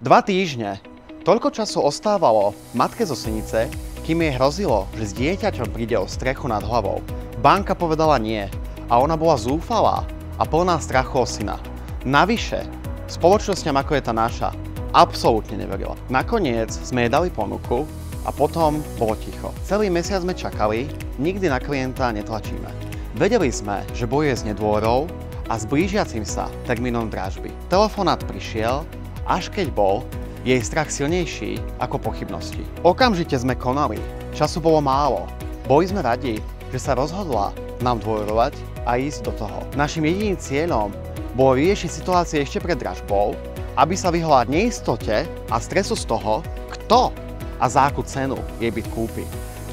2 týždne. Toľko času ostávalo matke zo Senice, kým jej hrozilo, že s dieťaťom príde o strechu nad hlavou. Banka povedala nie a ona bola zúfalá a plná strachu o syna. Navyše, spoločnosťam ako je tá naša, absolútne neverila. Nakoniec sme jej dali ponuku a potom bolo ticho. Celý mesiac sme čakali, nikdy na klienta netlačíme. Vedeli sme, že bojuje s nedôverou a s blížiacim sa termínom dražby. Telefonát prišiel, až keď bol jej strach silnejší ako pochybnosti. Okamžite sme konali, času bolo málo. Boli sme radi, že sa rozhodla nám dôverovať a ísť do toho. Našim jediným cieľom bolo vyriešiť situácie ešte pred dražbou, aby sa vyhla neistote a stresu z toho, kto a za akú cenu jej byt kúpi.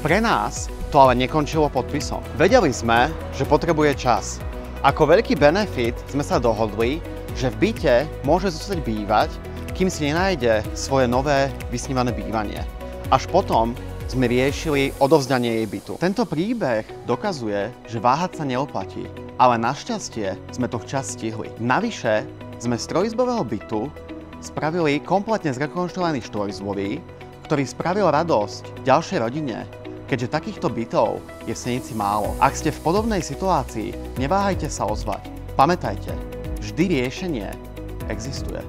Pre nás to ale nekončilo podpisom. Vedeli sme, že potrebuje čas. Ako veľký benefit sme sa dohodli, že v byte môže zostať bývať, kým si nenájde svoje nové vysnívané bývanie. Až potom sme riešili odovzdanie jej bytu. Tento príbeh dokazuje, že váhať sa neoplatí, ale našťastie sme to včas stihli. Navyše sme z trojizbového bytu spravili kompletne zrekonštruovaný štvorizbový, ktorý spravil radosť ďalšej rodine, keďže takýchto bytov je v Senici málo. Ak ste v podobnej situácii, neváhajte sa ozvať. Pamätajte, vždy riešenie existuje.